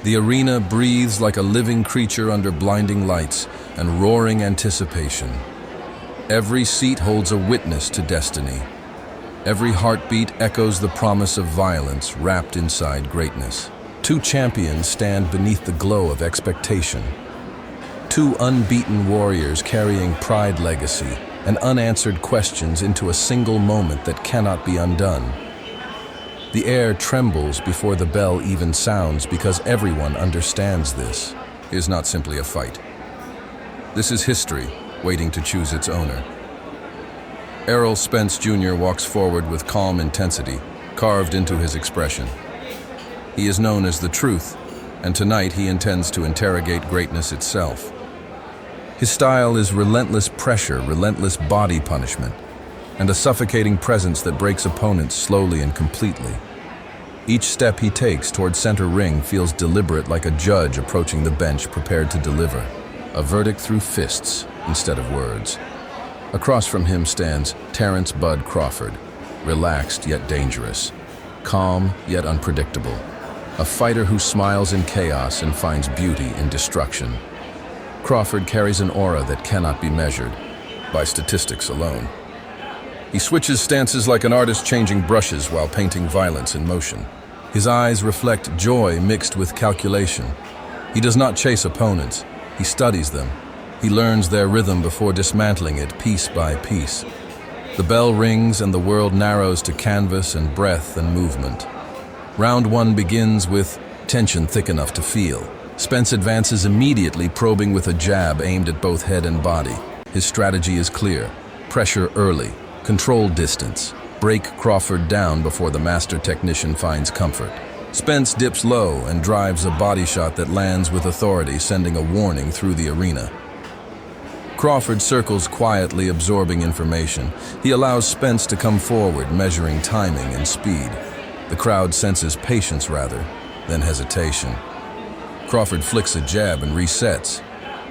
The arena breathes like a living creature under blinding lights and roaring anticipation. Every seat holds a witness to destiny. Every heartbeat echoes the promise of violence wrapped inside greatness. Two champions stand beneath the glow of expectation. Two unbeaten warriors carrying pride, legacy, and unanswered questions into a single moment that cannot be undone. The air trembles before the bell even sounds because everyone understands this is not simply a fight. This is history waiting to choose its owner. Errol Spence Jr. walks forward with calm intensity carved into his expression. He is known as the Truth, and tonight he intends to interrogate greatness itself. His style is relentless pressure, relentless body punishment, and a suffocating presence that breaks opponents slowly and completely. Each step he takes toward center ring feels deliberate, like a judge approaching the bench prepared to deliver a verdict through fists instead of words. Across from him stands Terence "Bud" Crawford, relaxed yet dangerous, calm yet unpredictable, a fighter who smiles in chaos and finds beauty in destruction. Crawford carries an aura that cannot be measured by statistics alone. He switches stances like an artist changing brushes while painting violence in motion. His eyes reflect joy mixed with calculation. He does not chase opponents, he studies them. He learns their rhythm before dismantling it piece by piece. The bell rings and the world narrows to canvas and breath and movement. Round one begins with tension thick enough to feel. Spence advances immediately, probing with a jab aimed at both head and body. His strategy is clear: pressure early, control distance, break Crawford down before the master technician finds comfort. Spence dips low and drives a body shot that lands with authority, sending a warning through the arena. Crawford circles quietly, absorbing information. He allows Spence to come forward, measuring timing and speed. The crowd senses patience rather than hesitation. Crawford flicks a jab and resets.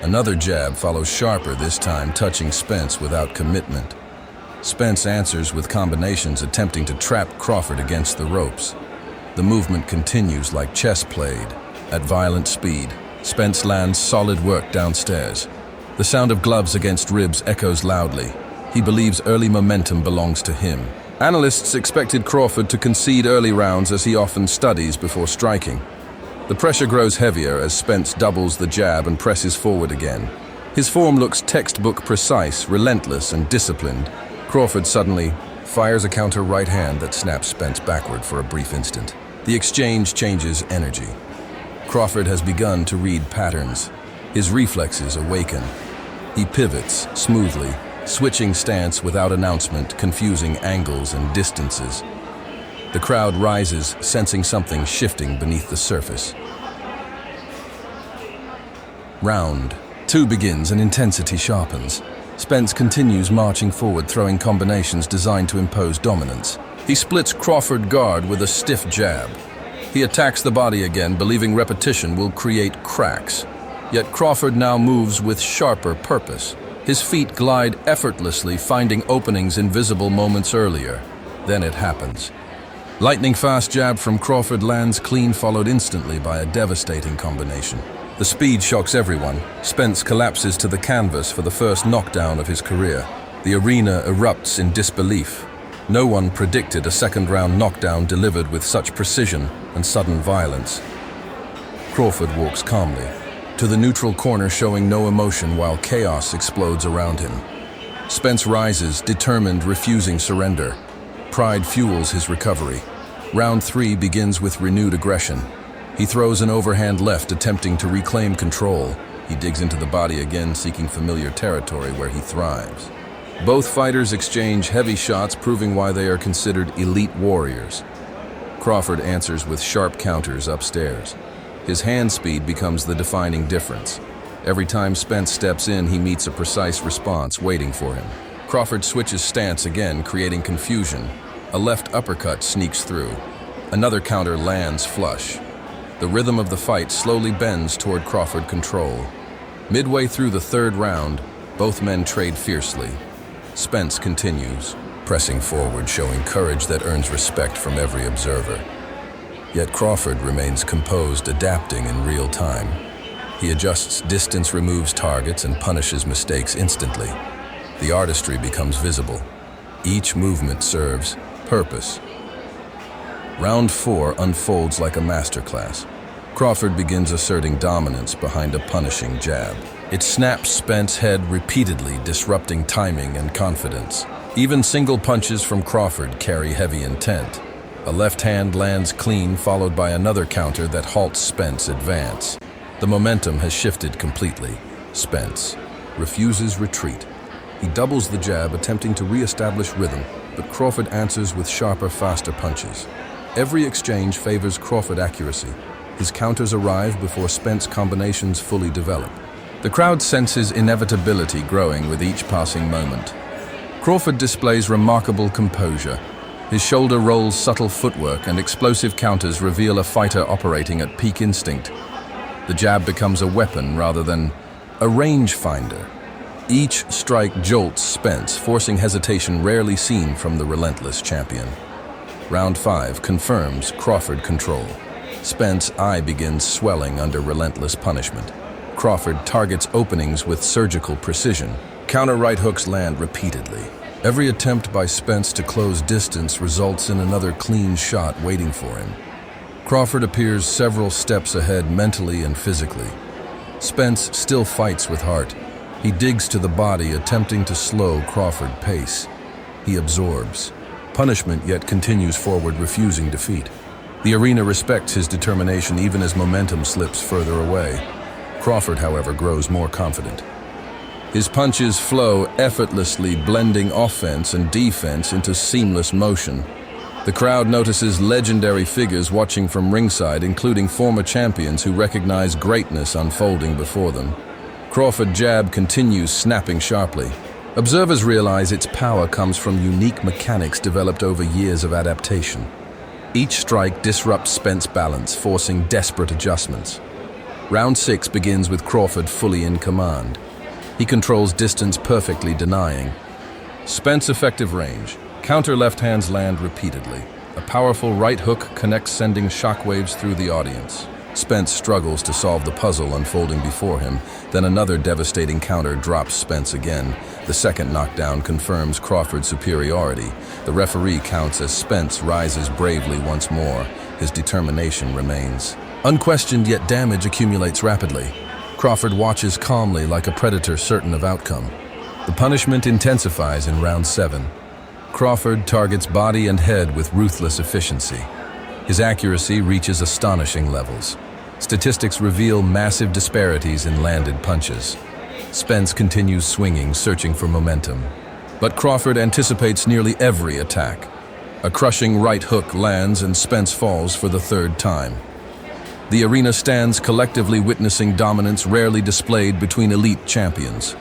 Another jab follows sharper, this time touching Spence without commitment. Spence answers with combinations, attempting to trap Crawford against the ropes. The movement continues like chess played at violent speed. Spence lands solid work downstairs. The sound of gloves against ribs echoes loudly. He believes early momentum belongs to him. Analysts expected Crawford to concede early rounds, as he often studies before striking. The pressure grows heavier as Spence doubles the jab and presses forward again. His form looks textbook precise, relentless, and disciplined. Crawford suddenly fires a counter right hand that snaps Spence backward for a brief instant. The exchange changes energy. Crawford has begun to read patterns. His reflexes awaken. He pivots smoothly, switching stance without announcement, confusing angles and distances. The crowd rises, sensing something shifting beneath the surface. Round 2 begins and intensity sharpens. Spence continues marching forward, throwing combinations designed to impose dominance. He splits Crawford guard with a stiff jab. He attacks the body again, believing repetition will create cracks. Yet Crawford now moves with sharper purpose. His feet glide effortlessly, finding openings invisible moments earlier. Then it happens. Lightning-fast jab from Crawford lands clean, followed instantly by a devastating combination. The speed shocks everyone. Spence collapses to the canvas for the first knockdown of his career. The arena erupts in disbelief. No one predicted a second-round knockdown delivered with such precision and sudden violence. Crawford walks calmly to the neutral corner, showing no emotion while chaos explodes around him. Spence rises, determined, refusing surrender. Pride fuels his recovery. Round 3 begins with renewed aggression. He throws an overhand left, attempting to reclaim control. He digs into the body again, seeking familiar territory where he thrives. Both fighters exchange heavy shots, proving why they are considered elite warriors. Crawford answers with sharp counters upstairs. His hand speed becomes the defining difference. Every time Spence steps in, he meets a precise response waiting for him. Crawford switches stance again, creating confusion. A left uppercut sneaks through. Another counter lands flush. The rhythm of the fight slowly bends toward Crawford control. Midway through the 3rd round, both men trade fiercely. Spence continues, pressing forward, showing courage that earns respect from every observer. Yet Crawford remains composed, adapting in real time. He adjusts distance, removes targets, and punishes mistakes instantly. The artistry becomes visible. Each movement serves purpose. Round 4 unfolds like a masterclass. Crawford begins asserting dominance behind a punishing jab. It snaps Spence's head repeatedly, disrupting timing and confidence. Even single punches from Crawford carry heavy intent. A left hand lands clean, followed by another counter that halts Spence's advance. The momentum has shifted completely. Spence refuses retreat. He doubles the jab, attempting to re-establish rhythm, but Crawford answers with sharper, faster punches. Every exchange favors Crawford accuracy. His counters arrive before Spence combinations fully develop. The crowd senses inevitability growing with each passing moment. Crawford displays remarkable composure. His shoulder rolls, subtle footwork, and explosive counters reveal a fighter operating at peak instinct. The jab becomes a weapon rather than a rangefinder. Each strike jolts Spence, forcing hesitation rarely seen from the relentless champion. Round 5 confirms Crawford control. Spence's eye begins swelling under relentless punishment. Crawford targets openings with surgical precision. Counter right hooks land repeatedly. Every attempt by Spence to close distance results in another clean shot waiting for him. Crawford appears several steps ahead mentally and physically. Spence still fights with heart. He digs to the body, attempting to slow Crawford's pace. He absorbs punishment, yet continues forward, refusing defeat. The arena respects his determination even as momentum slips further away. Crawford, however, grows more confident. His punches flow effortlessly, blending offense and defense into seamless motion. The crowd notices legendary figures watching from ringside, including former champions who recognize greatness unfolding before them. Crawford's jab continues, snapping sharply. Observers realize its power comes from unique mechanics developed over years of adaptation. Each strike disrupts Spence's balance, forcing desperate adjustments. Round 6 begins with Crawford fully in command. He controls distance perfectly, denying Spence's effective range. Counter left hands land repeatedly. A powerful right hook connects, sending shockwaves through the audience. Spence struggles to solve the puzzle unfolding before him. Then another devastating counter drops Spence again. The second knockdown confirms Crawford's superiority. The referee counts as Spence rises bravely once more. His determination remains unquestioned, yet damage accumulates rapidly. Crawford watches calmly, like a predator certain of outcome. The punishment intensifies in round 7. Crawford targets body and head with ruthless efficiency. His accuracy reaches astonishing levels. Statistics reveal massive disparities in landed punches. Spence continues swinging, searching for momentum. But Crawford anticipates nearly every attack. A crushing right hook lands and Spence falls for the third time. The arena stands collectively, witnessing dominance rarely displayed between elite champions.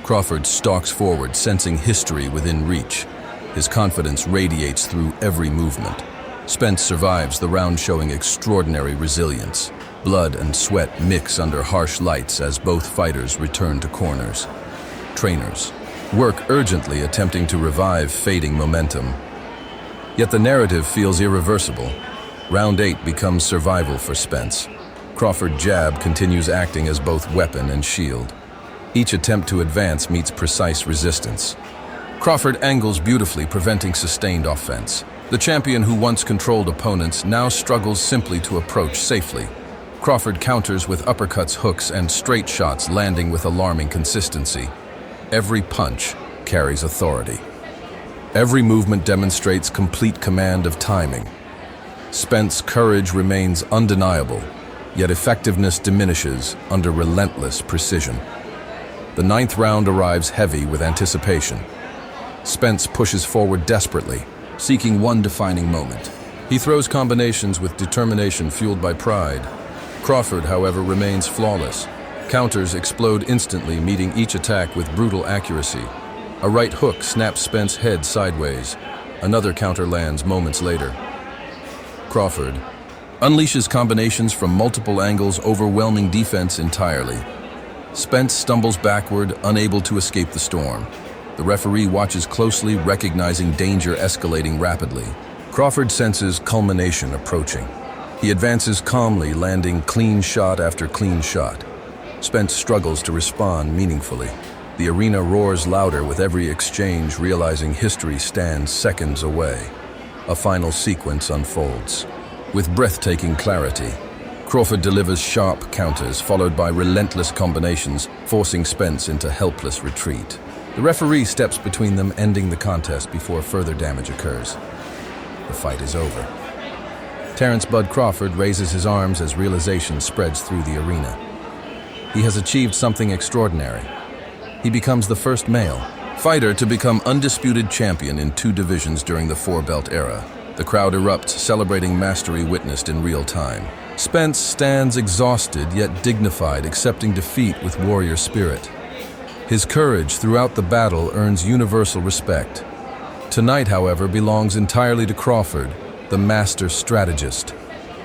Crawford stalks forward, sensing history within reach. His confidence radiates through every movement. Spence survives the round, showing extraordinary resilience. Blood and sweat mix under harsh lights as both fighters return to corners. Trainers work urgently, attempting to revive fading momentum. Yet the narrative feels irreversible. Round 8 becomes survival for Spence. Crawford's jab continues acting as both weapon and shield. Each attempt to advance meets precise resistance. Crawford angles beautifully, preventing sustained offense. The champion who once controlled opponents now struggles simply to approach safely. Crawford counters with uppercuts, hooks, and straight shots, landing with alarming consistency. Every punch carries authority. Every movement demonstrates complete command of timing. Spence's courage remains undeniable, yet effectiveness diminishes under relentless precision. The 9th round arrives heavy with anticipation. Spence pushes forward desperately, seeking one defining moment. He throws combinations with determination fueled by pride. Crawford, however, remains flawless. Counters explode instantly, meeting each attack with brutal accuracy. A right hook snaps Spence's head sideways. Another counter lands moments later. Crawford unleashes combinations from multiple angles, overwhelming defense entirely. Spence stumbles backward, unable to escape the storm. The referee watches closely, recognizing danger escalating rapidly. Crawford senses culmination approaching. He advances calmly, landing clean shot after clean shot. Spence struggles to respond meaningfully. The arena roars louder with every exchange, realizing history stands seconds away. A final sequence unfolds. With breathtaking clarity, Crawford delivers sharp counters, followed by relentless combinations, forcing Spence into helpless retreat. The referee steps between them, ending the contest before further damage occurs. The fight is over. Terence "Bud" Crawford raises his arms as realization spreads through the arena. He has achieved something extraordinary. He becomes the first male fighter to become undisputed champion in 2 divisions during the 4-belt era. The crowd erupts, celebrating mastery witnessed in real time. Spence stands exhausted yet dignified, accepting defeat with warrior spirit. His courage throughout the battle earns universal respect. Tonight, however, belongs entirely to Crawford, the master strategist,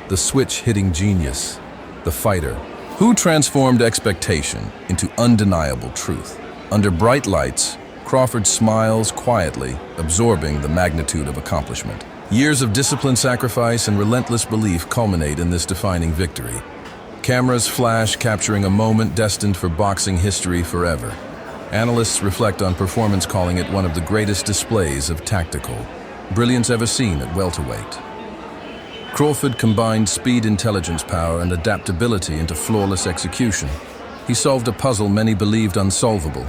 the switch-hitting genius, the fighter, who transformed expectation into undeniable truth. Under bright lights, Crawford smiles quietly, absorbing the magnitude of accomplishment. Years of disciplined sacrifice and relentless belief culminate in this defining victory. Cameras flash, capturing a moment destined for boxing history forever. Analysts reflect on performance, calling it one of the greatest displays of tactical brilliance ever seen at welterweight. Crawford combined speed, intelligence, power, and adaptability into flawless execution. He solved a puzzle many believed unsolvable.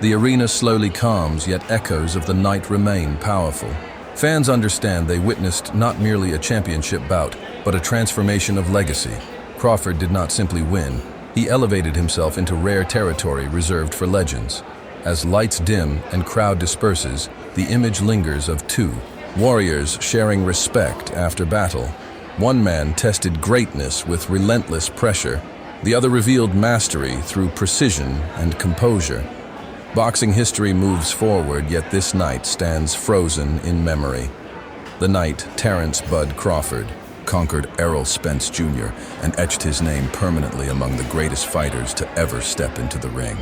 The arena slowly calms, yet echoes of the night remain powerful. Fans understand they witnessed not merely a championship bout, but a transformation of legacy. Crawford did not simply win. He elevated himself into rare territory reserved for legends. As lights dim and crowd disperses, the image lingers of 2 warriors sharing respect after battle. One man tested greatness with relentless pressure. The other revealed mastery through precision and composure. Boxing history moves forward, yet this night stands frozen in memory. The night Terence "Bud" Crawford conquered Errol Spence Jr. and etched his name permanently among the greatest fighters to ever step into the ring.